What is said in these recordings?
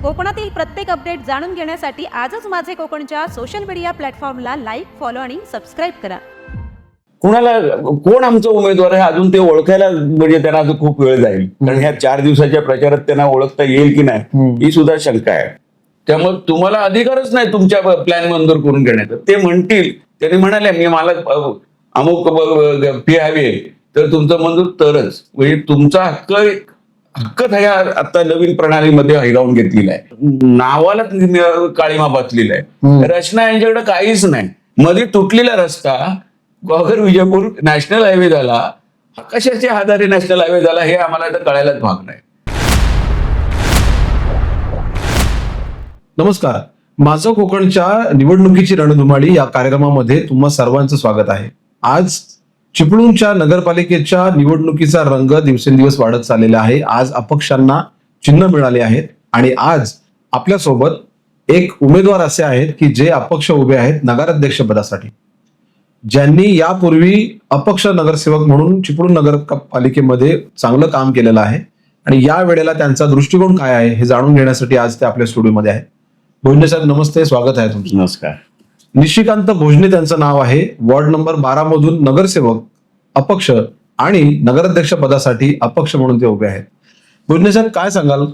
कोकणातील प्रत्येक अपडेट जाणून घेण्यासाठी आजच माझे कोकणच्या सोशल मीडिया प्लॅटफॉर्मला लाईक, फॉलो आणि सबस्क्राईब करा. कोणाला कोण आमचा उमेदवार आहे अजून ते ओळखायला म्हणजे त्यांना अजून खूप वेळ जाईल. कारण ह्या 4 दिवसाच्या प्रचारात त्यांना ओळखता येईल की नाही ही सुद्धा शंका आहे. त्यामुळे तुम्हाला अधिकारच नाही तुमच्या प्लॅन मंजूर करून घेण्याचा. ते म्हणतील, त्यांनी म्हणाले मी मला अमुक फी हवी आहे तर तुमचं मंजूर तरच. म्हणजे तुमचा हक्क ह्या आता नवीन प्रणालीमध्ये हिरावून घेतलेला आहे. नावाला काळीमा बसलेला आहे. रचना यांच्याकडे काहीच नाही. मध्ये तुटलेला रस्ता ग्वागर विजयपूर नॅशनल हायवे झाला. कशाचे आधारे नॅशनल हायवे झाला हे आम्हाला आता कळायलाच भाग नाही. नमस्कार, माझं कोकणच्या निवडणुकीची रणधुमाळी या कार्यक्रमामध्ये तुम्हा सर्वांचं स्वागत आहे. आज चिपळूणच्या नगरपालिकेच्या निवडणुकीचा रंग दिवसेंदिवस वाढत चाललेला आहे. आज अपक्षांना चिन्ह मिळाले आहेत आणि आज आपल्यासोबत एक उमेदवार असे आहेत की जे अपक्ष उभे आहेत नगराध्यक्ष पदासाठी, ज्यांनी यापूर्वी अपक्ष नगरसेवक म्हणून चिपळूण नगरपालिकेमध्ये चांगलं काम केलेलं आहे आणि या वेळेला त्यांचा दृष्टिकोन काय आहे हे जाणून घेण्यासाठी आज ते आपल्या स्टुडिओमध्ये आहेत. भोजने साहेब नमस्ते, स्वागत आहे तुमचं. नमस्कार. निशिकांत भोजने त्यांचं नाव आहे. वॉर्ड नंबर 12 मधून नगरसेवक अपक्ष आणि नगराध्यक्ष पदासाठी अपक्ष म्हणून ते उभे आहेत. भोजने साहेब काय सांगाल,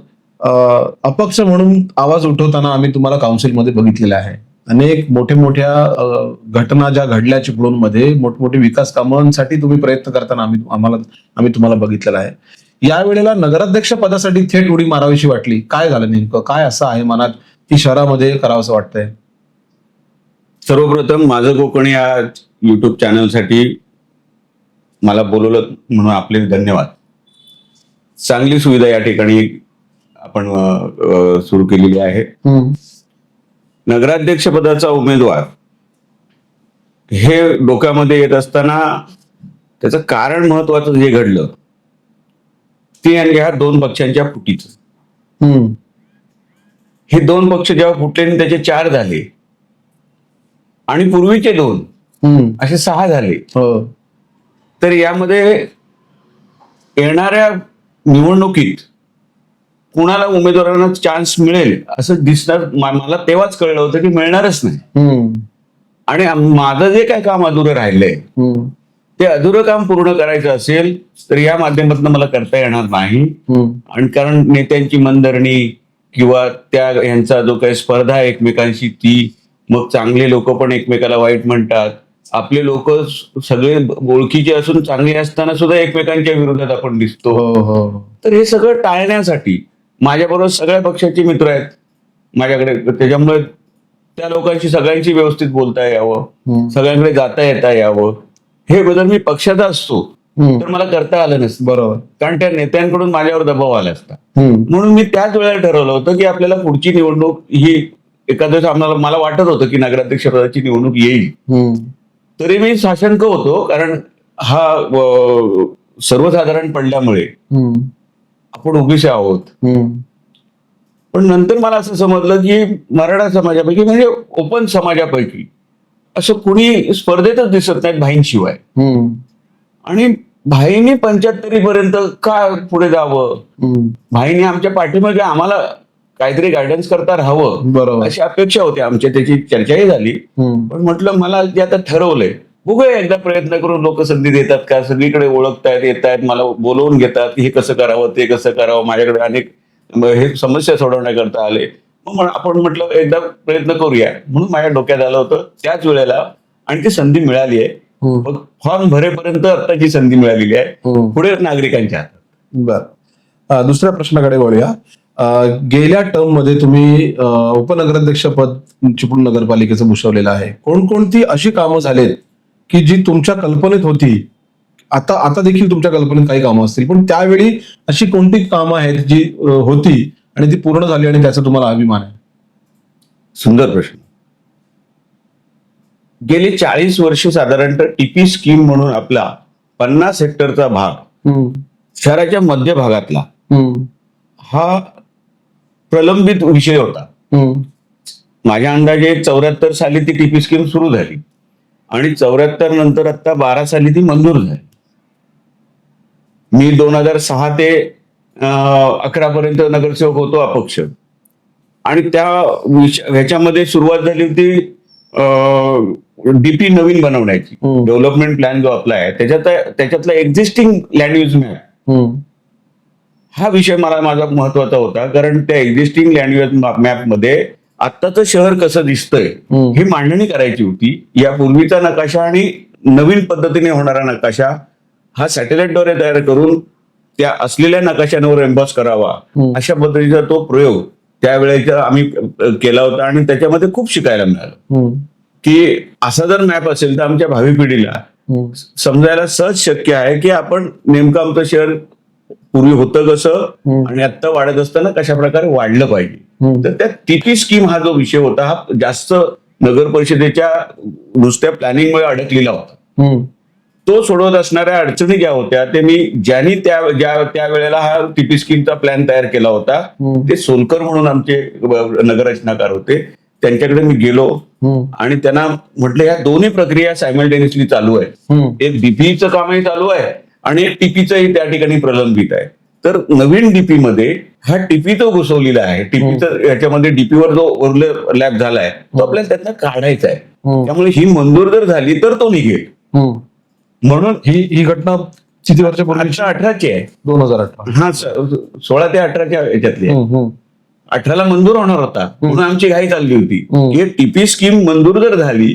अपक्ष म्हणून आवाज उठवताना आम्ही तुम्हाला काउन्सिलमध्ये बघितलेलं आहे. अनेक मोठ्या घटना ज्या घडल्या चिपळूणमध्ये, मोठमोठी विकास कामांसाठी तुम्ही प्रयत्न करताना आम्ही तुम्हाला बघितलेलं आहे. या वेळेला नगराध्यक्ष पदासाठी थेट उडी मारावीशी वाटली. काय झालं नेमकं, काय असं आहे मनात की शहरामध्ये करावं असं वाटतंय? सर्वप्रथम माझं कोकण या युट्यूब चॅनलसाठी मला बोलवलं म्हणून आपले धन्यवाद. चांगली सुविधा या ठिकाणी आपण सुरू केलेली आहे. नगराध्यक्ष पदाचा उमेदवार हे डोक्यामध्ये येत असताना त्याचं कारण महत्वाचं जे घडलं ते आणि ह्या 2 पक्षांच्या फुटीचं. हे 2 पक्ष जेव्हा फुटले आणि त्याचे 4 झाले आणि पूर्वीचे 2 असे 6 झाले, तर यामध्ये येणाऱ्या निवडणुकीत कुणाला उमेदवारांना चान्स मिळेल असं दिसणार मला तेव्हाच कळलं होतं की मिळणारच नाही. आणि माझं जे काय काम अधुरं राहिलंय ते अधुरं काम पूर्ण करायचं असेल तर या माध्यमातून मला करता येणार नाही. आणि कारण नेत्यांची मनधरणी किंवा त्या यांचा जो काही स्पर्धा आहे एकमेकांशी, ती मग चांगले लोक पण एकमेकाला वाईट म्हणतात. आपले लोक सगळे ओळखीचे असून चांगले असताना सुद्धा एकमेकांच्या विरोधात आपण दिसतो. तर हे सगळं टाळण्यासाठी माझ्याबरोबर सगळ्या पक्षाचे मित्र आहेत माझ्याकडे. त्याच्यामुळे त्या लोकांशी सगळ्यांशी व्यवस्थित बोलता यावं, सगळ्यांकडे जाता येता यावं. हे बदल मी पक्षाचा असतो तर मला करता आलं नसतं. बरोबर, कारण त्या नेत्यांकडून माझ्यावर दबाव आला असता. म्हणून मी त्याच वेळेला ठरवलं होतं की आपल्याला पुढची निवडणूक ही एखाद्या मला वाटत होतं की नगराध्यक्ष पदाची निवडणूक येईल. तरी मी साशंक होतो कारण हा सर्वसाधारण पडल्यामुळे आपण उभीसे आहोत. पण नंतर मला असं समजलं की मराठा समाजापैकी म्हणजे ओपन समाजापैकी असं कुणी स्पर्धेतच दिसत नाहीत भाईंशिवाय. आणि भाईंनी 75 पर्यंत का पुढे जावं, भाईंनी आमच्या पाठीमागे आम्हाला काहीतरी गायडन्स करता राहावं, बरोबर, अशी अपेक्षा होती आमच्या. त्याची चर्चाही झाली. पण म्हटलं मला जे आता ठरवलंय, बघूया एकदा प्रयत्न करून लोक संधी देतात का, सगळीकडे ओळखतायत, येतायत, मला बोलवून घेतात, हे कसं करावं ते कसं करावं. माझ्याकडे अनेक हे समस्या सोडवण्याकरता आले. मग आपण म्हटलं एकदा प्रयत्न करूया म्हणून माझ्या डोक्यात आलं होतं त्याच वेळेला. आणि ती संधी मिळाली आहे. मग फॉर्म भरेपर्यंत आताची संधी मिळालेली आहे, पुढे नागरिकांच्या हातात. बरं, दुसऱ्या प्रश्नाकडे वळूया. गेल्या टर्म मध्ये तुम्ही उपनगराध्यक्ष पद चिपळूण नगरपालिकेचं भूषवलेलं आहे. कोणकोणती अशी कामं झालेत की जी तुमच्या कल्पनेत होती, आता देखील तुमच्या कल्पनेत काही कामं असतील, पण त्यावेळी अशी कोणती कामं आहेत जी होती आणि ती पूर्ण झाली आणि त्याचा तुम्हाला अभिमान आहे? सुंदर प्रश्न. गेली 40 वर्ष साधारणतः टीपी स्कीम म्हणून आपला 50 हेक्टरचा भाग शहराच्या मध्य भागातला हा प्रलंबित विषय होता. माझ्या अंदाजे 74 साली ती टीपी स्कीम सुरू झाली आणि 74 नंतर आता 12 साली ती मंजूर झाली. मी 2006 ते 11 पर्यंत नगरसेवक होतो अपक्ष. आणि त्या ह्याच्यामध्ये सुरुवात झाली होती डीपी नवीन बनवण्याची. डेव्हलपमेंट प्लॅन जो आपला आहे त्याच्यातला एक्झिस्टिंग लँड यूज मॅप हा विषय माझा महत्वाचा होता. कारण त्या एक्झिस्टिंग लँड यूज मॅप मध्ये आत्ताचं शहर कसं दिसतंय ही मांडणी करायची होती. या पूर्वीचा नकाशा आणि नवीन पद्धतीने होणारा नकाशा हा सॅटेलाइटद्वारे तयार करून त्या असलेल्या नकाशांवर एम्बॉस करावा अशा पद्धतीचा तो प्रयोग त्यावेळेचा आम्ही केला होता. आणि त्याच्यामध्ये खूप शिकायला मिळालं की असा जर मॅप असेल तर आमच्या भावी पिढीला समजायला सहज शक्य आहे की आपण नेमकं आमचं शहर पूर्वी होतं कसं आणि आता वाढत असताना कशा प्रकारे वाढलं पाहिजे. तर त्या टीपी स्कीम हा जो विषय होता हा जास्त नगर परिषदेच्या नुसत्या प्लॅनिंगमुळे अडकलेला होता. तो सोडवत असणाऱ्या अडचणी ज्या होत्या ते मी ज्यांनी त्या वेळेला हा टीपी स्कीमचा प्लॅन तयार केला होता ते सोलकर म्हणून आमचे नगररचनाकार होते. त्यांच्याकडे मी गेलो आणि त्यांना म्हटलं या दोन्ही प्रक्रिया सायमल्टेनियसली चालू आहे. एक डीपीचं कामही चालू आहे आणि एक टीपीचंही त्या ठिकाणी प्रलंबित आहे. तर नवीन डीपी मध्ये हा टीपी तो घुसवलेला आहे. टीपीचं याच्यामध्ये डीपीवर जो ओव्हरलॅप झालाय तो आपल्याला त्यातनं काढायचा आहे. त्यामुळे ही मंजूर जर झाली तर तो निघेल. म्हणून ही घटना किती वर्षापूर्वी? 18ची आहे. 2018. हा 16 ते 18च्या याच्यातली आहे. 18ला मंजूर होणार होता म्हणून आमची घाई चालली होती की टीपी स्कीम मंजूर जर झाली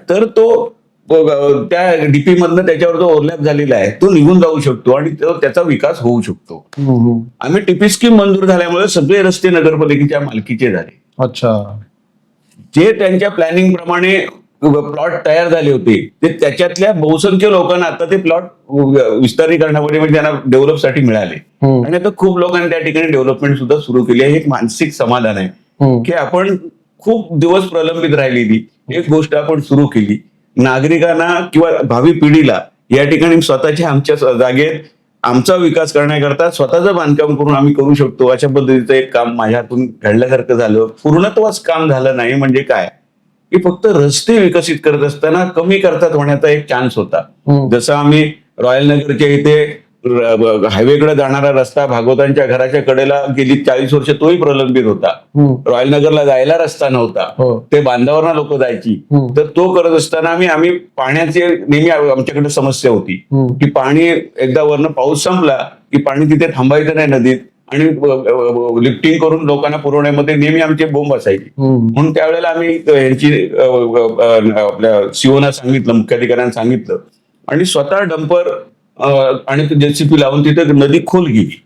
तर तो त्या डीपी मधनं त्याच्यावर जो ओव्हरलॅप झालेला आहे तो निघून जाऊ शकतो आणि त्याचा विकास होऊ शकतो. आम्ही टीपी स्कीम मंजूर झाल्यामुळे सगळे रस्ते नगरपालिकेच्या मालकीचे झाले. अच्छा. जे त्यांच्या प्लॅनिंग प्रमाणे प्लॉट तयार झाले होते ते त्याच्यातल्या बहुसंख्य लोकांना आता ते प्लॉट विस्तारीकरणामध्ये म्हणजे त्यांना डेव्हलपसाठी मिळाले आणि आता खूप लोकांनी त्या ठिकाणी डेव्हलपमेंट सुद्धा सुरू केली आहे. एक मानसिक समाधान आहे की आपण खूप दिवस प्रलंबित राहिलेली एक गोष्ट आपण सुरू केली. नागरिकांना किंवा भावी पिढीला या ठिकाणी स्वतःच्या आमच्या जागेत आमचा विकास करण्याकरता स्वतःचं बांधकाम करून आम्ही करू शकतो अशा पद्धतीचं एक काम माझ्या हातून घडल्यासारखं झालं. पूर्णत्वाच काम झालं नाही म्हणजे काय की फक्त रस्ते विकसित करत असताना कमी खर्चात होण्याचा एक चान्स होता. जसं आम्ही रॉयल नगरच्या इथे हायवेकडे जाणारा रस्ता भागवतांच्या घराच्या कडेला गेली 40 वर्ष तोही प्रलंबित होता. रॉयल नगरला जायला रस्ता नव्हता. ते बांधावरना लोक जायची. तर तो करत असताना आम्ही पाण्याचे नेहमी आमच्याकडे समस्या होती की पाणी एकदा वरनं पाऊस संपला की पाणी तिथे थांबायचं नाही नदीत आणि लिफ्टिंग करून लोकांना पुरवण्यामध्ये नेहमी आमचे बोंब असायची. म्हणून त्यावेळेला आम्ही यांची आपल्या सीओना सांगितलं, मुख्याधिकाऱ्यांना सांगितलं आणि स्वतः डंपर आणि जेसीपी लावून तिथे नदी खोल गेली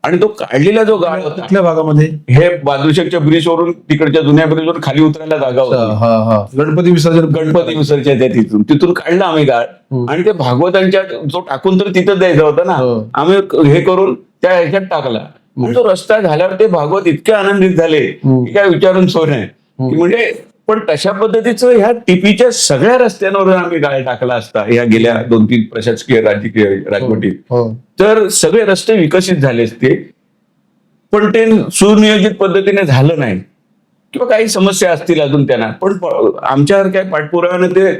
आणि तो काढलेला जो गाळ होता कुठल्या भागामध्ये? हे बादुशेकच्या ब्रिजवरून तिकडच्या जुन्या ब्रिजवर खाली उतरायला जागा होती. गणपती विसर्जन तिथून काढला आम्ही गाळ आणि ते भागवतांच्या जो टाकून तर तिथंच द्यायचा होता ना आम्ही हे करून त्या ह्याच्यात टाकला आणि तो रस्ता झाल्यावर ते भागवत इतके आनंदित झाले की काय विचारून सोय नाही की म्हणजे. पण तशा पद्धतीचं ह्या टीपीच्या सगळ्या रस्त्यांवर आम्ही गाळ टाकला असता ह्या गेल्या 2-3 प्रशासकीय राजकीय राजवटीत तर सगळे रस्ते विकसित झाले असते. पण ते सुनियोजित पद्धतीने झालं नाही किंवा काही समस्या असतील अजून त्यांना. पण आमच्यासारख्या पाठपुराव्याने ते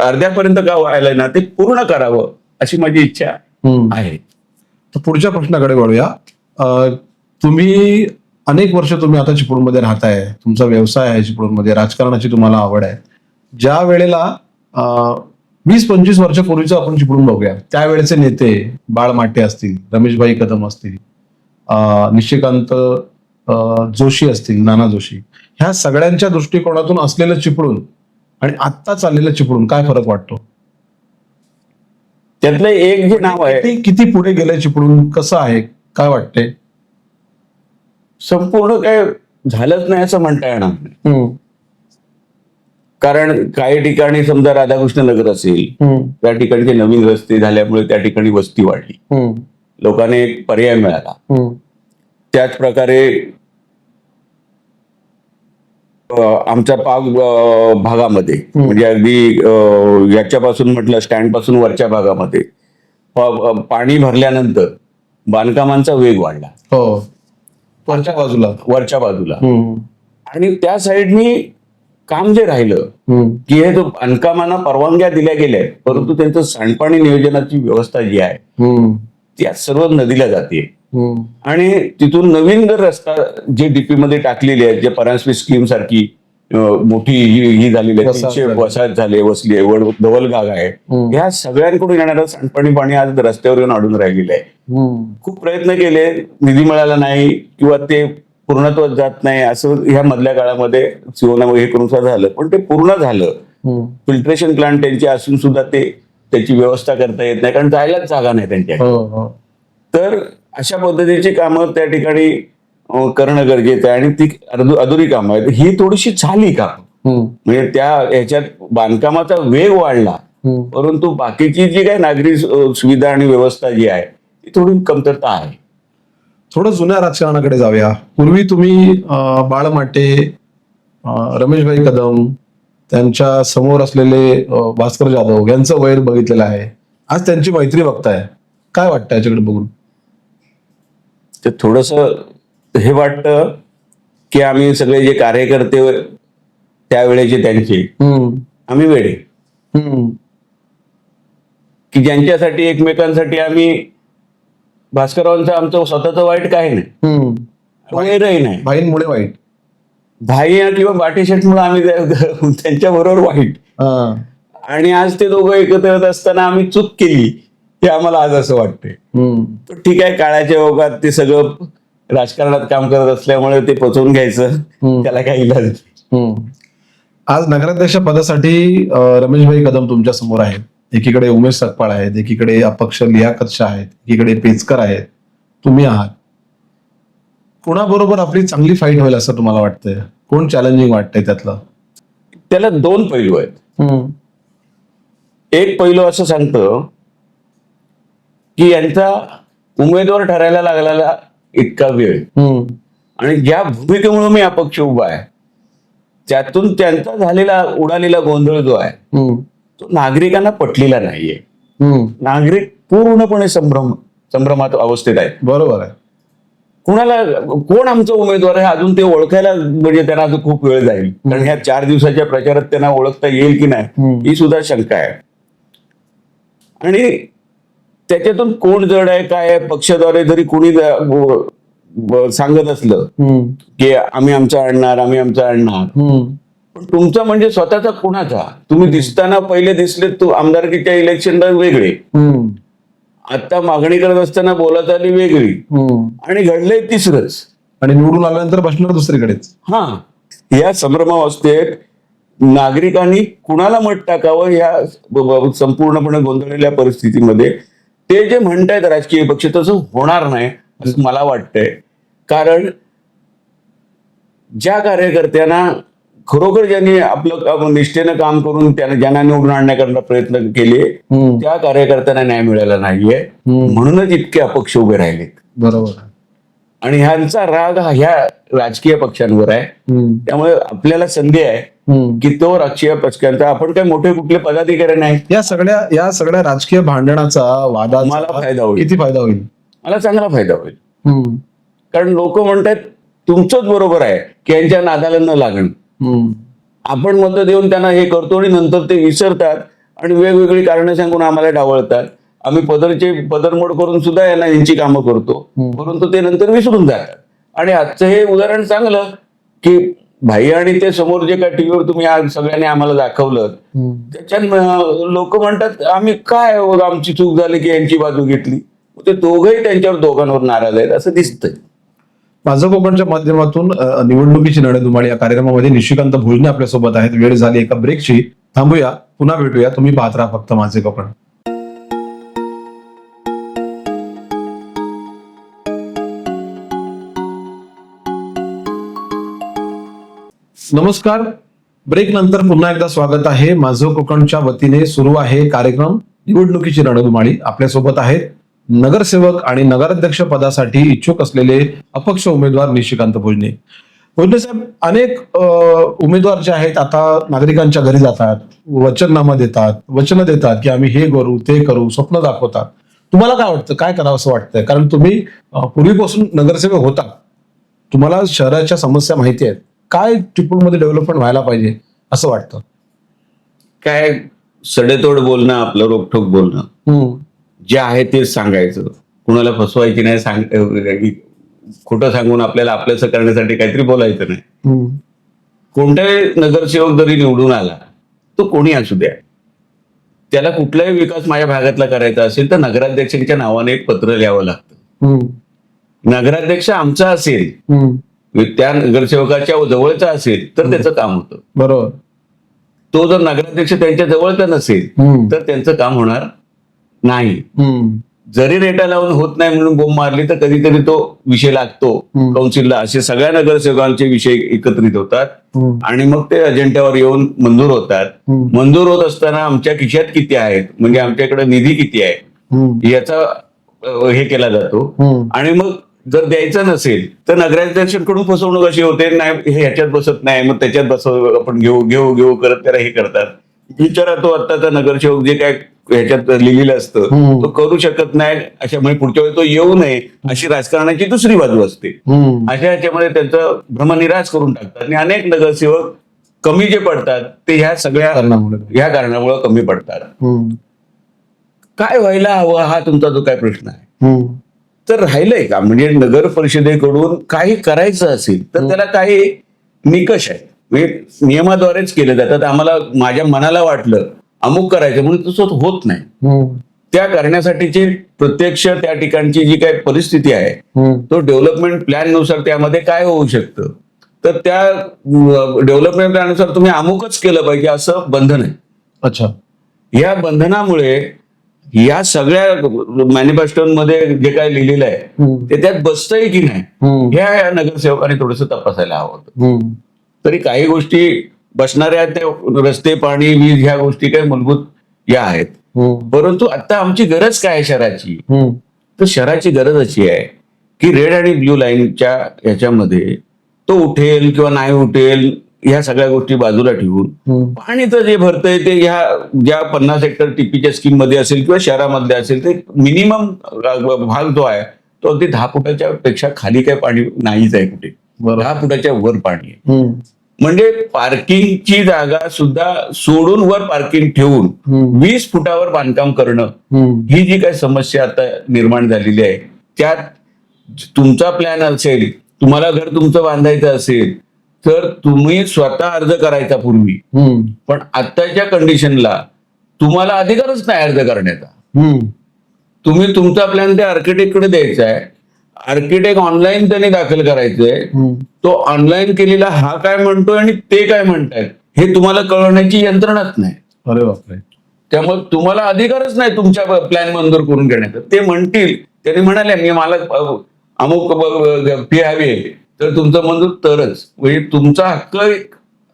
अर्ध्यापर्यंत का व्हायला ना ते पूर्ण करावं अशी माझी इच्छा आहे. तर पुढच्या प्रश्नाकडे वळूया. तुम्ही अनेक वर्ष तुम्ही आता चिपळूणमध्ये राहताय, तुमचा व्यवसाय आहे चिपळूणमध्ये, राजकारणाची तुम्हाला आवड आहे. ज्या वेळेला 20-25 वर्षापूर्वीचं आपण चिपळूण बघूया, त्यावेळेचे नेते बाळ माटे असतील, रमेशभाई कदम असतील, निशिकांत जोशी असतील, नाना जोशी, ह्या सगळ्यांच्या दृष्टिकोनातून असलेलं चिपळूण आणि आत्ता चाललेलं चिपळूण काय फरक वाटतो? त्यातलं एक जे नाव आहे किती पुढे गेलंय चिपळूण, कसं आहे, काय वाटतंय? संपूर्ण काय झालंच नाही असं म्हणता येणार नाही. कारण काही ठिकाणी समजा राधाकृष्ण नगर असेल त्या ठिकाणचे नवीन रस्ते झाल्यामुळे त्या ठिकाणी वस्ती वाढली, लोकांना एक पर्याय मिळाला. त्याच प्रकारे आमच्या भागामध्ये म्हणजे अगदी याच्यापासून म्हटलं स्टँड पासून वरच्या भागामध्ये पाणी भरल्यानंतर बांधकामांचा वेग वाढला वरच्या बाजूला आणि त्या साईडनी काम जे राहिलं की हे जो बांधकामांना परवानग्या दिल्या गेल्या परंतु त्यांचं सांडपाणी नियोजनाची व्यवस्था जी आहे ती आज सर्व नदीला जाते. आणि तिथून नवीन जर रस्ता जे डीपी मध्ये टाकलेले आहेत, जे परांजपे स्कीम सारखी मोठी ही झालेली आहे, वसाहत 300 झाली. वसाहत झाले, वसली आहे, धवलगाग आहे, ह्या सगळ्यांकडून येणारं सांडपाणी पाणी आज रस्त्यावर येऊन अडून राहिलेलं आहे. खूप प्रयत्न केले, निधी मिळाला नाही किंवा ते पूर्णत्वात जात नाही, असं ह्या मधल्या काळामध्ये सिओना हे करून सुद्धा झालं. पण ते पूर्ण झालं. फिल्ट्रेशन प्लांट त्यांचे असून सुद्धा ते त्याची व्यवस्था करता येत नाही, कारण जायलाच जागा नाही त्यांच्या. तर अशा पद्धतीची कामं त्या ठिकाणी करणं गरजेचं आहे आणि ती अधुरी कामं आहेत. ही थोडीशी झाली का म्हणजे त्या ह्याच्यात बांधकामाचा वेग वाढला, परंतु बाकीची जी काही नागरी सुविधा आणि व्यवस्था जी आहे ती थोडी कमतरता आहे. थोडं जुन्या राजकारणाकडे जाऊया. पूर्वी तुम्ही बाळ माटे, रमेशभाई कदम, त्यांच्या समोर असलेले भास्कर जाधव यांचं वैर बघितलेलं आहे. आज त्यांची मैत्री बघताय, काय वाटतं याच्याकडे बघून? ते थोडस हे वाटतं की आम्ही सगळे जे कार्यकर्ते त्यावेळेचे त्यांचे आम्ही वेडे, की ज्यांच्यासाठी एकमेकांसाठी आम्ही भास्कररावांचं आमचं स्वतःचं वाईट काही नाही, वैरही नाही. भाईंमुळे वाईट, भाई किंवा बाटेशेटमुळे आम्ही त्यांच्या बरोबर वाईट. आणि आज ते दोघं एकत्र येत असताना आम्ही चूक केली हे आम्हाला आज असं वाटतंय. ठीक आहे, काळाच्या ओघात ते सगळं राजकारणात काम करत असल्यामुळे ते पचवून घ्यायचं, त्याला काही इलाज नाही. आज नगराध्यक्ष पदासाठी रमेशभाई कदम तुमच्या समोर आहेत, एकीकडे उमेश सकपाळ आहेत, एकीकडे अपक्ष लियाकत शाह आहेत, एकीकडे पेचकर आहेत, तुम्ही आहात. कोणाबरोबर आपली चांगली फाईट होईल असं तुम्हाला वाटतंय? कोण चॅलेंजिंग वाटतंय त्यातलं? त्याला दोन पैलू आहेत. एक पैलू असं सांगतं की यांचा उमेदवार ठरायला लागलेला इतका वेळ आणि ज्या भूमिकेमुळे मी अपक्ष उभा आहे त्यातून त्यांचा झालेला उडालेला गोंधळ जो आहे तो नागरिकांना पटलेला नाहीये. नागरिक पूर्णपणे संभ्रमात अवस्थेत आहेत. बरोबर आहे. कुणाला कोण आमचा उमेदवार आहे अजून ते ओळखायला म्हणजे त्यांना अजून खूप वेळ जाईल, कारण ह्या 4 दिवसाच्या प्रचारात त्यांना ओळखता येईल की नाही ही सुद्धा शंका आहे. आणि त्याच्यातून कोण जड आहे काय आहे, पक्षाद्वारे जरी कोणी सांगत असलं की आम्ही आमचा आणणार, आम्ही आमचा आणणार, पण तुमचा म्हणजे स्वतःचा कुणाचा? तुम्ही दिसताना पहिले दिसले तू आमदारकीच्या इलेक्शनला वेगळे, आता मागणी करत असताना बोलत आली वेगळी, आणि घडलंय तिसरंच, आणि निवडून आल्यानंतर बसणार दुसरीकडेच. या संभ्रमावस्थेत नागरिकांनी कुणाला मत टाकावं या संपूर्णपणे गोंधळलेल्या परिस्थितीमध्ये ते जे म्हणतायत राजकीय पक्ष तसं होणार नाही असं मला वाटतंय. कारण ज्या कार्यकर्त्यांना खरोखर ज्यांनी आपलं निष्ठेनं काम करून ज्यांना निवडून आणण्याकरता प्रयत्न केले त्या कार्यकर्त्यांना न्याय मिळाला नाहीये, म्हणूनच इतके अपक्ष उभे राहिलेत. बरोबर. आणि ह्यांचा राग ह्या राजकीय पक्षांवर आहे. त्यामुळे आपल्याला संधी आहे की तो राजकीय पक्षांचा, आपण काय मोठे कुठले पदाधिकारी नाही, या सगळ्या राजकीय भांडणाचा, वादाचा मला फायदा होईल. किती फायदा होईल? मला चांगला फायदा होईल. कारण लोक म्हणतात तुमचंच बरोबर आहे की यांच्या नादाला न लागणं. आपण मत देऊन त्यांना हे करतो आणि नंतर ते विसरतात आणि वेगवेगळी कारणं सांगून आम्हाला डावळतात. आम्ही पदरमोड करून सुद्धा यांची कामं करतो, परंतु ते नंतर विसरून जातात. आणि आजचं हे उदाहरण चांगलं की भाई आणि ते समोर जे काय टीव्हीवर तुम्ही आज सगळ्यांनी आम्हाला दाखवलं त्याच्यात लोक म्हणतात आम्ही काय आमची चूक झाली की यांची बाजू घेतली. ते दोघंही दोघांवर नाराज आहेत असं दिसतंय. माझं कोकणच्या माध्यमातून निवडणुकीची रणधुमाळी या कार्यक्रमामध्ये निशिकांत भोजने आपल्यासोबत आहेत. वेळ झाली एका ब्रेकची, थांबूया, पुन्हा भेटूया. तुम्ही पाहत राहा फक्त माझे कोकण. नमस्कार. ब्रेक नंतर पुन्हा एकदा स्वागत आहे. माझं कोकणच्या वतीने सुरू आहे कार्यक्रम निवडणुकीची रणधुमाळी. आपल्यासोबत आहेत नगरसेवक आणि नगराध्यक्ष पदासाठी इच्छुक असलेले अपक्ष उमेदवार निशिकांत भोजने. भोजने साहेब, अनेक उमेदवार जे आहेत आता नागरिकांच्या घरी जातात, वचननामा देतात, वचन देतात की आम्ही हे करू ते करू, स्वप्न दाखवतात. तुम्हाला काय वाटतं, काय करावं असं वाटतंय? कारण तुम्ही पूर्वीपासून नगरसेवक होता, तुम्हाला शहराच्या समस्या माहिती आहेत. काय चिपळूणमध्ये डेव्हलपमेंट व्हायला पाहिजे असं वाटतं? काय सडेतोड बोलणं, आपलं रोखठोक बोलणं, जे आहे तेच सांगायचं, कुणाला फसवायची नाही, खोटं सांगून आपल्याला आपलंसं करण्यासाठी काहीतरी बोलायचं नाही. कोणताही नगरसेवक जरी निवडून आला, तो कोणी असू द्या, त्याला कुठलाही विकास माझ्या भागातला करायचा असेल तर नगराध्यक्षांच्या नावाने एक पत्र लिहावं लागतं. नगराध्यक्ष आमचा असेल, त्या नगरसेवकाच्या जवळचा असेल तर त्याचं काम होतं. बरोबर. तो जर नगराध्यक्ष त्यांच्या जवळचा नसेल तर त्यांचं काम होणार नाही. जरी रेटा लावून होत नाही म्हणून बोंब मारली तर कधीतरी तो विषय लागतो कौन्सिलला. असे सगळ्या नगरसेवकांचे विषय एकत्रित होतात आणि मग ते अजेंड्यावर येऊन मंजूर होतात. मंजूर होत असताना आमच्या खिशात किती आहेत, म्हणजे आमच्याकडे निधी किती आहे याचा हे केला जातो. आणि मग जर द्यायचं नसेल तर नगराध्यक्षांकडून फसवणूक अशी होते, नाही हे ह्याच्यात बसत नाही, मग त्याच्यात आपण घेऊ करत त्याला हे करतात. विचारा तो आत्ताचा नगरसेवक जे काय ह्याच्यात लिहिलेलं असतं तो करू शकत नाही, अशामुळे पुढच्या वेळी तो येऊ नये अशी राजकारणाची दुसरी बाजू असते. अशा ह्याच्यामध्ये त्यांचं भ्रमनिराश करून टाकतात आणि अनेक नगरसेवक कमी जे पडतात ते ह्या सगळ्या कारणामुळे कमी पडतात. काय व्हायला हवं हा तुमचा जो काय प्रश्न आहे, तर राहिलंय का? म्हणजे नगर परिषदेकडून काही करायचं असेल तर त्याला काही निकष आहेत, म्हणजे नियमाद्वारेच केले जातात. आम्हाला माझ्या मनाला वाटलं अमुक करायचं म्हणून तसं होत नाही. त्या करण्यासाठीची प्रत्यक्ष त्या ठिकाणची जी काही परिस्थिती आहे तो डेव्हलपमेंट प्लॅन नुसार त्यामध्ये काय होऊ शकतं, तर त्या डेव्हलपमेंट प्लॅननुसार तुम्ही अमुकच केलं पाहिजे असं बंधन आहे. अच्छा. या बंधनामुळे या सगळ्या मॅनिफेस्टोमध्ये जे काय लिहिलेलं आहे ते त्यात बसतंय की नाही ह्या नगरसेवकांनी थोडंसं तपासायला हवं होतं. तरी काही गोष्टी बसणाऱ्या त्या रस्ते, पाणी, वीज ह्या गोष्टी काही मूलभूत या आहेत. परंतु आता आमची गरज काय आहे शहराची, तर शहराची गरज अशी आहे की रेड आणि ब्ल्यू लाईनच्या ह्याच्यामध्ये तो उठेल किंवा नाही उठेल ह्या सगळ्या गोष्टी बाजूला ठेवून पाणीचं जे भरतंय ते ह्या ज्या 50 हेक्टर टीपीच्या स्कीम मध्ये असेल किंवा शहरामध्ये असेल ते मिनिमम भाग जो आहे तो अगदी 10 फुटाच्या पेक्षा खाली काही पाणी नाहीच आहे कुठे, 10 फुटाच्या वर पाणी आहे. म्हणजे पार्किंगची जागा सुद्धा सोडून वर पार्किंग ठेवून 20 फुटावर बांधकाम करणं ही जी काही समस्या आता निर्माण झालेली आहे, त्यात तुमचा प्लॅन असेल, तुम्हाला घर तुमचं बांधायचं असेल तर तुम्ही स्वतः अर्ज करायचा पूर्वी, पण आत्ताच्या कंडिशनला तुम्हाला अधिकारच नाही अर्ज करण्याचा. तुम्ही तुमचा प्लॅन त्या आर्किटेक्टकडे द्यायचा आहे, आर्किटेक्ट ऑनलाईन त्यांनी दाखल करायचंय, तो ऑनलाईन केलेला हा काय म्हणतोय आणि ते काय म्हणतायत हे तुम्हाला कळवण्याची यंत्रणाच नाही. अरे बापरे. त्यामुळे तुम्हाला अधिकारच नाही तुमच्या प्लॅन मंजूर करून घेण्याचा. ते म्हणतील, त्यांनी म्हणाले मी मला अमुक फी हवी आहे तर तुमचं मंजूर तरच, म्हणजे तुमचा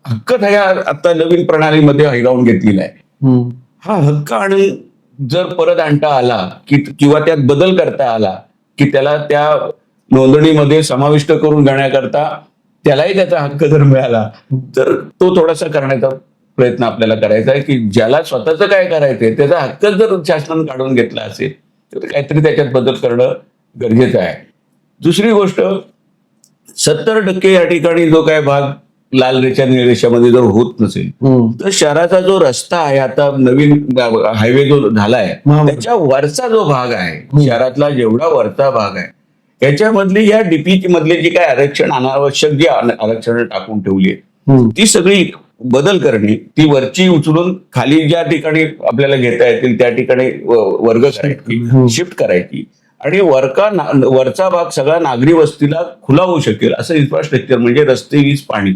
हक्क ह्या आता नवीन प्रणालीमध्ये हिरावून घेतलेला आहे. हा हक्क आणून जर परत आणता आला किंवा त्यात बदल करता आला की त्याला त्या नोंदणीमध्ये समाविष्ट करून घेण्याकरता त्यालाही त्याचा हक्क जर मिळाला तर तो थोडासा करण्याचा प्रयत्न आपल्याला करायचा आहे की ज्याला स्वतःचं काय करायचंय त्याचा हक्क जर शासनाने काढून घेतला असेल तर काहीतरी त्याच्यात बदल करणं गरजेचं आहे. दुसरी गोष्ट, 70% या ठिकाणी जो काय भाग लाल रेषा निळ्या रेषामध्ये जर होत नसेल तर शहराचा जो रस्ता आहे आता नवीन हायवे जो झालाय त्याच्या वरचा जो भाग आहे, शहरातला जेवढा वरचा भाग आहे याच्यामधली या डीपी मधले जे काय आरक्षण अनावश्यक जी आरक्षण टाकून ठेवली आहेत ती सगळी बदल करणे, ती वरची उचलून खाली ज्या ठिकाणी आपल्याला घेता येतील त्या ठिकाणी वर्ग करायची, शिफ्ट करायची आणि वरचा भाग सगळा नागरी वस्तीला खुला होऊ शकेल असं इन्फ्रास्ट्रक्चर म्हणजे रस्ते, वीज, पाणी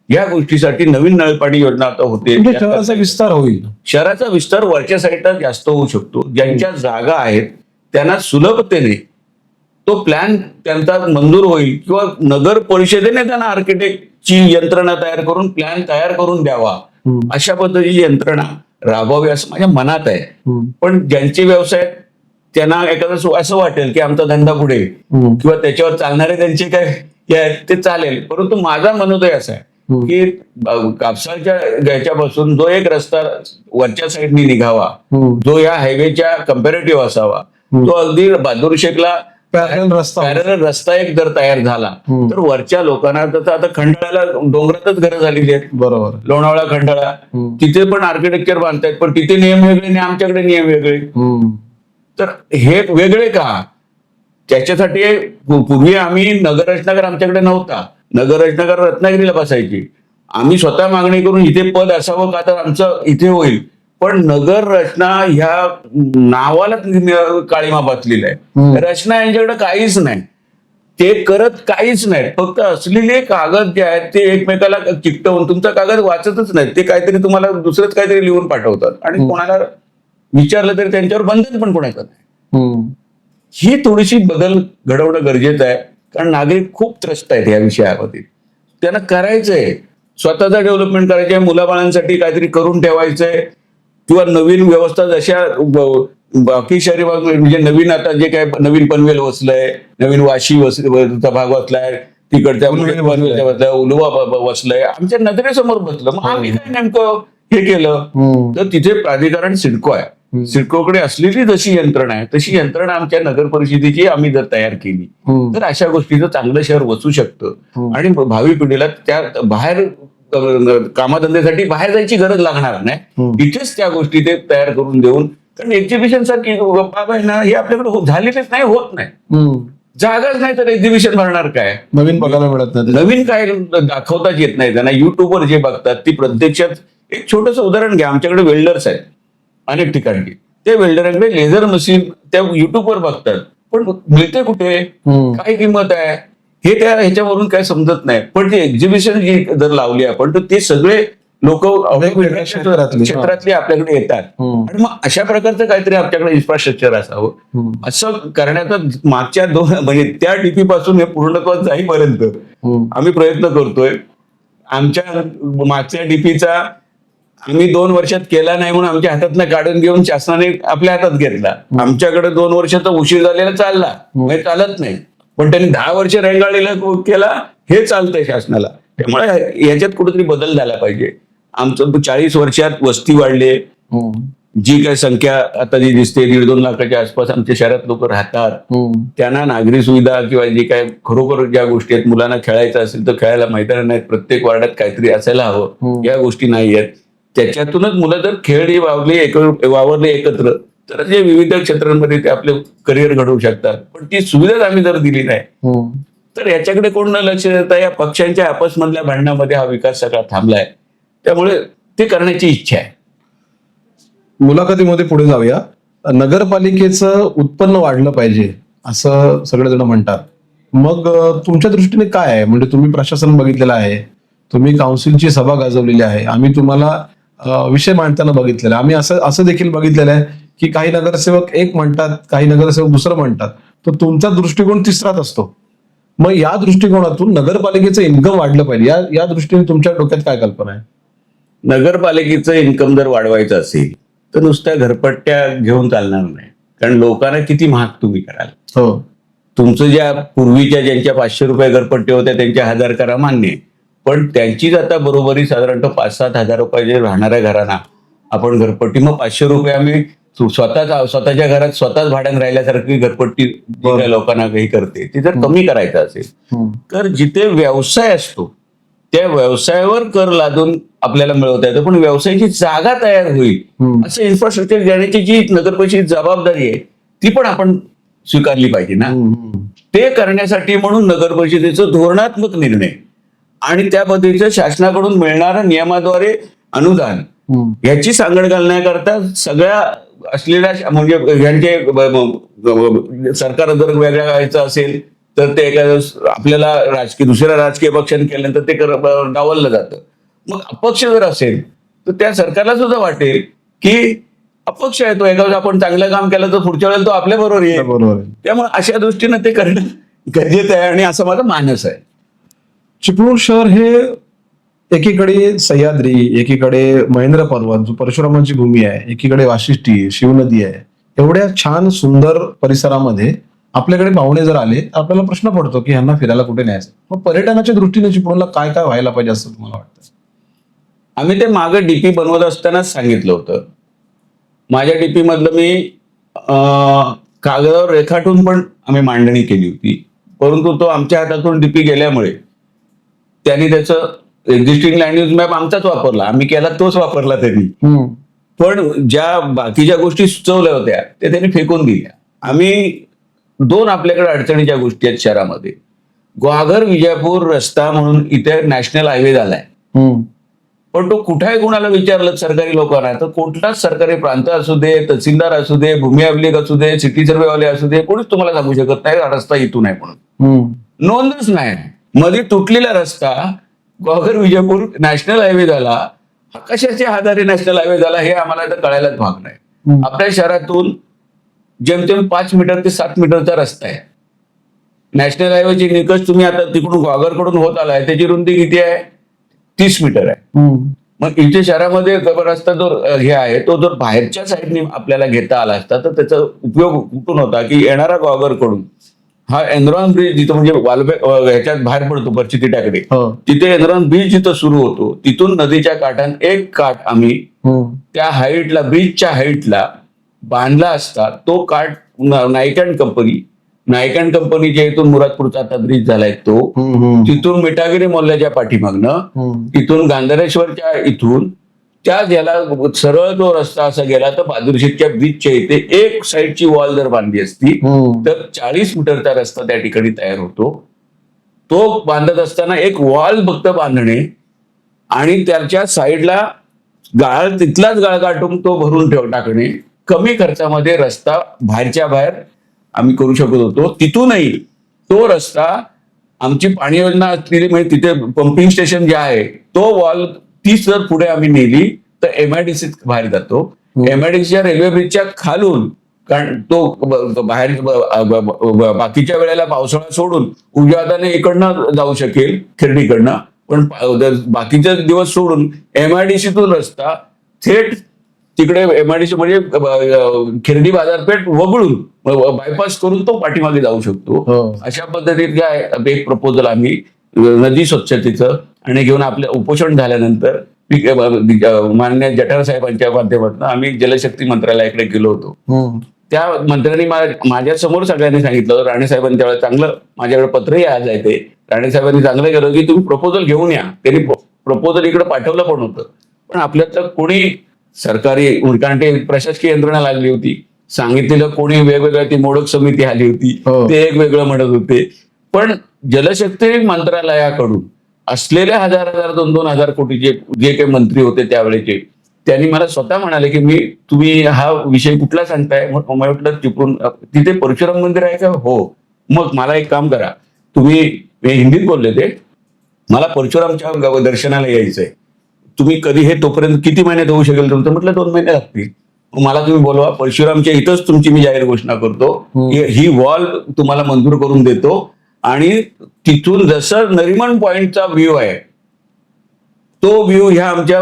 या गोष्टीसाठी नवीन नळपाणी योजना आता होते. शहराचा विस्तार होईल. शहराचा विस्तार वरच्या साईडला जास्त होऊ शकतो. ज्यांच्या जागा आहेत त्यांना सुलभतेने तो प्लॅन त्यांचा मंजूर होईल किंवा नगर परिषदेने त्यांना आर्किटेक्टची यंत्रणा तयार करून प्लॅन तयार करून द्यावा अशा पद्धतीची यंत्रणा राबवावी असं माझ्या मनात आहे. पण ज्यांचे व्यवसाय त्यांना एखादं असं वाटेल की आमचा धंदा पुढे किंवा त्याच्यावर चालणारे त्यांचे काय ते चालेल, परंतु माझा मनोदय असा आहे की कापसाच्या याच्यापासून जो एक रस्ता वरच्या साईडनी निघावा जो या हायवेच्या कम्पॅरेटिव्ह असावा तो अगदी बहादूर शेखला पॅरलल रस्ता एक जर तयार झाला तर वरच्या लोकांना तसं आता खंडाळ्याला डोंगरातच घरं झालेली आहेत, बरोबर, लोणावळा खंडाळा, तिथे पण आर्किटेक्चर बांधतायत पण तिथे नियम वेगळे आणि आमच्याकडे नियम वेगळे. तर हे वेगळे का त्याच्यासाठी पूर्वी आम्ही नगर रचनाकार आमच्याकडे नव्हता. नगर रचनाकार रत्नागिरीला बसायची. आम्ही स्वतः मागणी करून इथे पद असावं का तर आमचं इथे होईल. पण नगर रचना ह्या नावालाच काळीमा बसलेला आहे. रचना यांच्याकडे काहीच नाही. ते करत काहीच नाही. फक्त असलेले कागद जे आहेत ते एकमेकाला चिकटवून, तुमचा कागद वाचतच नाही, ते काहीतरी तुम्हाला दुसरंच काहीतरी लिहून पाठवतात आणि कोणाला विचारलं तरी त्यांच्यावर बंधन पण कोणाचं नाही. ही थोडीशी बदल घडवणं गरजेचं आहे. कारण नागरिक खूप त्रस्त आहेत या विषयामध्ये. त्यांना करायचंय, स्वतःचा डेव्हलपमेंट करायचंय, मुलाबाळांसाठी काहीतरी करून ठेवायचंय किंवा नवीन व्यवस्था जशा बाकी शहरी भाग म्हणजे नवीन आता जे काय नवीन पनवेल वसलंय, नवीन वाशी चा भाग वसलाय, तिकडच्या पनवेलच्या वसलाय, उलवा वसलंय, आमच्या नजरेसमोर बसलं. मग आम्ही काय नेमकं हे केलं तर तिथे प्राधिकरण सिडको आहे. सिडकोकडे असलेली जशी यंत्रणा आहे तशी यंत्रणा आमच्या नगर परिषदेची आम्ही जर तयार केली तर अशा गोष्टीचं चांगलं शहर वसू शकतं आणि भावी पिढीला त्या बाहेर कामधंद्यासाठी बाहेर जायची गरज लागणार नाही. इथेच त्या गोष्टी ते तयार करून देऊन, कारण एक्झिबिशन सारखी बाबा आहे ना हे आपल्याकडे झालेलेच नाही, होत नाही. जागाच नाही तर एक्झिबिशन भरणार काय? नवीन बघायला मिळत नाही, नवीन काय दाखवताच येत नाही त्यांना. युट्यूबवर जे बघतात ती प्रत्यक्षात, एक छोटंसं उदाहरण घ्या, आमच्याकडे वेल्डर्स आहेत अनेक ठिकाणी. ते वेल्डरांकडे लेझर मशीन त्या युट्यूबवर बघतात, पण मिळते कुठे, काय किंमत आहे हे त्या ह्याच्यावरून काय समजत नाही. पण ते एक्झिबिशन जी जर लावली आपण तर ते सगळे लोक वेगवेगळ्या क्षेत्रातले आपल्याकडे येतात. आणि मग अशा प्रकारचं काहीतरी आपल्याकडे इन्फ्रास्ट्रक्चर असावं. असं करण्याचा मागच्या म्हणजे त्या डीपी पासून हे पूर्णत्वात जाईपर्यंत आम्ही प्रयत्न करतोय. आमच्या मागच्या डीपीचा आम्ही 2 वर्षात केला नाही म्हणून आमच्या हातातनं काढून घेऊन शासनाने आपल्या हातात घेतला. आमच्याकडे 2 वर्षाचा उशीर झालेला चालला, हे चालत नाही. पण त्यांनी 10 वर्ष रेंगाळलेला केला, हे चालतंय शासनाला. त्यामुळे याच्यात कुठेतरी बदल झाला पाहिजे. आमचं 40 वर्षात वस्ती वाढली, जी काय संख्या आता जी दिसते 1.5-2 लाखाच्या आसपास आमच्या शहरात लोक राहतात. त्यांना नागरी सुविधा किंवा जे काय खरोखर ज्या गोष्टी आहेत, मुलांना खेळायचं असेल तर खेळायला मैदान नाहीत, प्रत्येक वार्डात काहीतरी असायला हवं, या गोष्टी नाही आहेत. त्याच्यातूनच मुलं जर खेळली वावरले एकत्र तर ते विविध क्षेत्रांमध्ये ते आपले करिअर घडवू शकतात. पण ती सुविधाच आम्ही जर दिली नाही तर याच्याकडे कोण न लक्ष देता या पक्षांच्या आपसमधल्या भांडणामध्ये हा विकास सगळा थांबलाय. त्यामुळे ते करण्याची इच्छा आहे. मुलाखतीमध्ये पुढे जाऊया. नगरपालिकेचं उत्पन्न वाढलं पाहिजे असं सगळेजण म्हणतात. मग तुमच्या दृष्टीने काय आहे? म्हणजे तुम्ही प्रशासन बघितलेलं आहे, तुम्ही काउन्सिलची सभा गाजवलेली आहे, आम्ही तुम्हाला विषय मांडताना बघितलेला, आम्ही असं देखील बघितलेलं आहे की काही नगरसेवक एक म्हणतात, काही नगरसेवक दुसरं म्हणतात, तर तुमचा दृष्टिकोन तिसराच असतो. मग या दृष्टिकोनातून नगरपालिकेचं इन्कम वाढलं पाहिजे, या दृष्टीने तुमच्या डोक्यात काय कल्पना आहे? नगरपालिकेचं इन्कम जर वाढवायचं असेल तर नुसत्या घरपट्ट्या घेऊन चालणार नाही. कारण लोकांना किती महाग तुम्ही कराल. हो, तुमचं ज्या पूर्वीच्या ज्यांच्या 500 रुपये घरपट्टी होत्या त्यांच्या 1000 करा मान्य, पण त्यांचीच आता बरोबरी साधारणतः 5-7 हजार रुपये जे राहणाऱ्या घरांना आपण घरपट्टी, मग 500 रुपये आम्ही स्वतःच्या घरात स्वतःच भाड्यानं राहिल्यासारखी घरपट्टी लोकांना काही करते, ती जर कमी करायचं असेल तर जिथे व्यवसाय असतो त्या व्यवसायावर कर लादून आपल्याला मिळवता येतं. पण व्यवसायाची जागा तयार होईल असं इन्फ्रास्ट्रक्चर देण्याची जी नगर परिषदेची जबाबदारी आहे ती पण आपण स्वीकारली पाहिजे ना. ते करण्यासाठी म्हणून नगर परिषदेचं धोरणात्मक निर्णय आणि त्या पद्धतीचं शासनाकडून मिळणारं नियमाद्वारे अनुदान याची सांगड घालण्याकरता सगळ्या असलेल्या म्हणजे यांचे सरकार जर वेगळ्या व्हायचं असेल तर ते आपल्याला दुसऱ्या राजकीय पक्षांनी केल्यानंतर ते डावललं जातं. मग अपक्ष जर असेल तर त्या सरकारला सुद्धा वाटेल की अपक्ष आहे तो, एका आपण चांगलं काम केलं तर पुढच्या वेळेला तो आपल्या बरोबर येईल. त्यामुळे अशा दृष्टीनं ते करणं गरजेचं आहे आणि असं माझा मानस आहे. चिपळूण शहर हे एकीकडे सह्याद्री, एकीकडे महेंद्र पर्वत जो परशुरामांची भूमी आहे, एकीकडे वाशिष्ठी शिवनदी आहे. एवढ्या छान सुंदर परिसरामध्ये आपल्याकडे पाहुणे जर आले तर आपल्याला प्रश्न पडतो की ह्यांना फिरायला कुठे न्यायचं. मग पर्यटनाच्या दृष्टीने चिपळूणला काय काय व्हायला पाहिजे असं तुम्हाला वाटतं? आम्ही ते मागे डीपी बनवत असतानाच सांगितलं होतं. माझ्या डीपी मधलं मी कागदावर रेखाटून पण आम्ही मांडणी केली होती, परंतु तो आमच्या हातातून डीपी गेल्यामुळे त्यांनी त्याचं एक्झिस्टिंग लँड यूज मॅप आमचाच वापरला, आम्ही केला तोच वापरला त्यांनी. पण ज्या बाकीच्या गोष्टी सुचवल्या होत्या त्या त्यांनी फेकून दिल्या. आम्ही दोन आपल्याकडे अडचणीच्या गोष्टी आहेत शहरामध्ये. ग्वाघर विजापूर रस्ता म्हणून इथे नॅशनल हायवे झालाय, पण तो कुठे कुणाला विचारलं सरकारी लोकांना तर कुठलाच सरकारी प्रांत असू दे, तहसीलदार असू दे, भूमी अभिलेख असू दे, सिटी सर्वेवाले असू दे, कोणीच तुम्हाला सांगू शकत नाही हा रस्ता इथून आहे म्हणून. नोंदच नाही. मध्ये तुटलेला रस्ता ग्वाघर विजापूर नॅशनल हायवे झाला. कशाच्या आधारे नॅशनल हायवे झाला हे आम्हाला आता कळायलाच भाग नाही. आपल्या शहरातून जेमतेम 5 मीटर ते 7 मीटरचा रस्ता आहे. नॅशनल हायवेचे निकष तुम्ही आता तिकडून ग्वाघरकडून होत आलाय त्याची रुंदी किती आहे? 30 मीटर आहे. मग इथे शहरामध्ये रस्ता जो हे आहे तो जर बाहेरच्या साईडने आपल्याला घेता आला असता तर त्याचा उपयोग कुठून होता की येणारा ग्वाघरकडून हा एनरॉन ब्रिज जिथं म्हणजे ह्याच्यात बाहेर पडतो परचिती टाकडे, तिथे एनरॉन ब्रिज जिथं सुरू होतो तिथून नदीच्या काठान एक काठ आम्ही त्या हाईटला, ब्रिजच्या हाईटला बांधला असता. तो काठ नाईक अँड कंपनीच्या इथून मुरादपूरचा आता ब्रिज झालाय तो, तिथून मिठागिरी मोहल्ल्याच्या पाठीमागनं, तिथून गांधारेश्वरच्या इथून त्या ज्याला सरळ जो रस्ता असा गेला तर बहादूरशीच्या ब्रिजच्या इथे एक साईडची वॉल जर बांधली असती तर 40 मीटरचा रस्ता त्या ठिकाणी तयार होतो. तो बांधत असताना एक वॉल फक्त बांधणे आणि त्याच्या साईडला गाळ, तिथलाच गाळ काढून तो भरून टाकणे, कमी खर्चामध्ये रस्ता बाहेरच्या बाहेर आम्ही करू शकत होतो. तिथूनही तो रस्ता आमची पाणी योजना असलेली म्हणजे तिथे पंपिंग स्टेशन जे आहे तो वॉल 30 जर पुढे आम्ही नेली तर MIDC बाहेर जातो. MIDCच्या रेल्वे ब्रिजच्या खालून, कारण तो बाहेर बाकीच्या वेळेला पावसाळा सोडून उजव्या हाताने इकडनं जाऊ शकेल खिरडीकडनं, पण बाकीचे दिवस सोडून MIDCतून रस्ता थेट तिकडे MIDC म्हणजे खिरडी बाजारपेठ वगळून बायपास करून तो पाठीमागे जाऊ शकतो. अशा पद्धतीत काय एक प्रपोजल आम्ही नदी स्वच्छतेचं आणि घेऊन आपलं उपोषण झाल्यानंतर माननीय जठार साहेबांच्या माध्यमातून आम्ही जलशक्ती मंत्रालयाकडे गेलो होतो. त्या मंत्र्यांनी माझ्या समोर सगळ्यांनी सांगितलं, राणे साहेबांनी त्यावेळेस चांगलं, माझ्याकडे पत्रही आज आहे ते, राणे साहेबांनी चांगलं केलं की तुम्ही प्रपोजल घेऊन या. त्यांनी प्रपोजल इकडे पाठवलं पण होतं, पण आपल्यातलं कोणी सरकारी, कारण ते प्रशासकीय यंत्रणा लागली होती, सांगितलेलं कोणी वेगवेगळ्या, ती मोडक समिती आली होती ते एक वेगळं म्हणत होते. पण जलशक्ती मंत्रालयाकडून असलेल्या 1000-2,000 कोटीचे जे काही मंत्री होते त्यावेळेचे, त्यांनी मला स्वतः म्हणाले की तुम्ही हा विषय कुठला सांगताय? मग म्हटलं चिपळूण तिथे परशुराम मंदिर आहे का? हो. मग मला एक काम करा, तुम्ही हिंदीत बोलले ते, मला परशुरामच्या दर्शनाला यायचंय, तुम्ही कधी हे तोपर्यंत किती महिन्यात होऊ शकेल तुमचं? म्हटलं 2 महिने लागतील. मला तुम्ही बोलवा, परशुरामच्या इथंच तुमची मी जाहीर घोषणा करतो, ही वॉल तुम्हाला मंजूर करून देतो आणि तिथून जसं नरिमन पॉइंटचा व्ह्यू आहे तो व्ह्यू ह्या आमच्या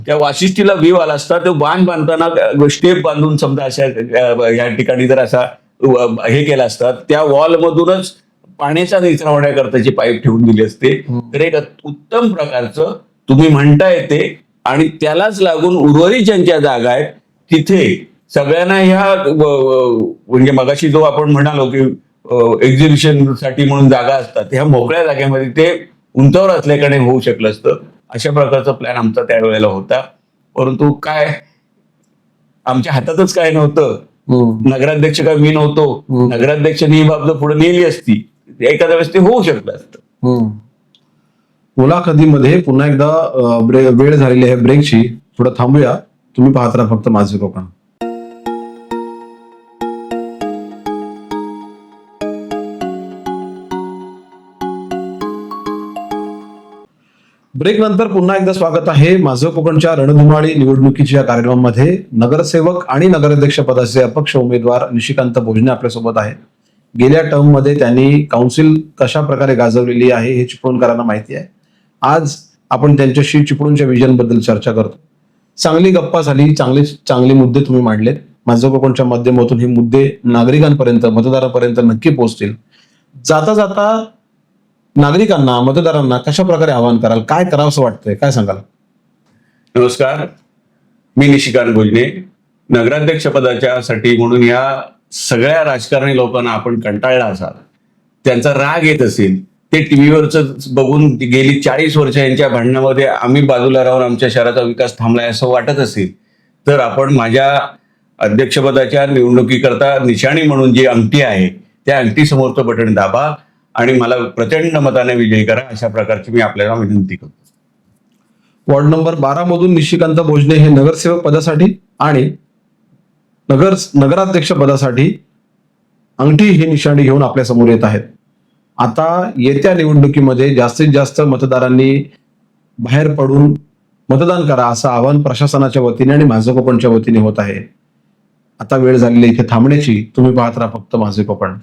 त्या वाशिष्ठीला व्ह्यू आला असता. तो बांधताना स्टेप बांधून समजा अशा या ठिकाणी जर असा हे केला असतात, त्या वॉल मधूनच पाण्याचा निचरा होण्याकरताची पाईप ठेवून दिली असते तर एक उत्तम प्रकारचं तुम्ही म्हणता येते. आणि त्यालाच लागून उर्वरित ज्यांच्या जागा आहेत तिथे सगळ्यांना ह्या म्हणजे मगाशी जो आपण म्हणालो की एक्झिबिशन साठी म्हणून जागा असतात, ह्या मोकळ्या जागेमध्ये ते उंचावर असल्याकडे होऊ शकलं असतं. अशा प्रकारचा प्लॅन आमचा त्यावेळेला होता, परंतु काय आमच्या हातातच काय नव्हतं. नगराध्यक्ष काय मी नव्हतो, नगराध्यक्षांनी ही बाब जर पुढे नेली असती एखाद्या वेळेस ते होऊ शकलं असतं. मुलाखतीमध्ये पुन्हा एकदा वेळ झालेली आहे ब्रेकची, थोडं थांबूया. तुम्ही पाहत राहा फक्त माझे कोकण. ब्रेक नंतर पुन्हा एकदा स्वागत आहे माझं कोकणच्या रणधुमाळी निवडणुकीच्या कार्यक्रमामध्ये. नगरसेवक आणि नगराध्यक्ष पदाचे अपक्ष उमेदवार निशिकांत भोजने आपल्यासोबत आहेत. गेल्या टर्म मध्ये त्यांनी काउन्सिल कशा प्रकारे गाजवलेली आहे हे चिपळूणकरांना माहिती आहे. आज आपण त्यांच्याशी चिपळूणच्या विजन बद्दल चर्चा करतो. चांगली गप्पा झाली, चांगले मुद्दे तुम्ही मांडलेत. माझं कोकणच्या माध्यमातून हे मुद्दे नागरिकांपर्यंत, मतदारांपर्यंत नक्की पोहोचतील. जाता जाता नागरिकांना, मतदारांना कशा प्रकारे आवाहन कराल, काय करावं असं वाटतंय, काय सांगाल? नमस्कार, मी निशिकांत भोजने. नगराध्यक्ष पदाच्यासाठी म्हणून या सगळ्या राजकारणी लोकांना आपण कंटाळला असाल, त्यांचा राग येत असेल, ते टीव्हीवरच बघून गेली 40 वर्ष यांच्या भांडणामध्ये आम्ही बाजूला राहून आमच्या शहराचा विकास थांबलाय असं वाटत असेल तर आपण माझ्या अध्यक्षपदाच्या निवडणुकीकरता निशाणी म्हणून जी अंगठी आहे त्या अंगठी समोरचं बटन दाबा आणि मला प्रचंड मताने विजयी करा, अशा प्रकारची मी आपल्याला विनंती करतो. वॉर्ड नंबर 12 मधून निशिकांत भोजने हे नगरसेवक पदासाठी आणि नगराध्यक्ष पदासाठी अंगठी ही निशाणी घेऊन आपल्या समोर येत आहेत. आता येत्या निवडणुकीमध्ये जास्तीत जास्त मतदारांनी बाहेर पडून मतदान करा असं आवाहन प्रशासनाच्या वतीने आणि माझं कोकणच्या वतीने होत आहे. आता वेळ झालेली इथे थांबण्याची. तुम्ही पाहत राहा फक्त माझे कोकण.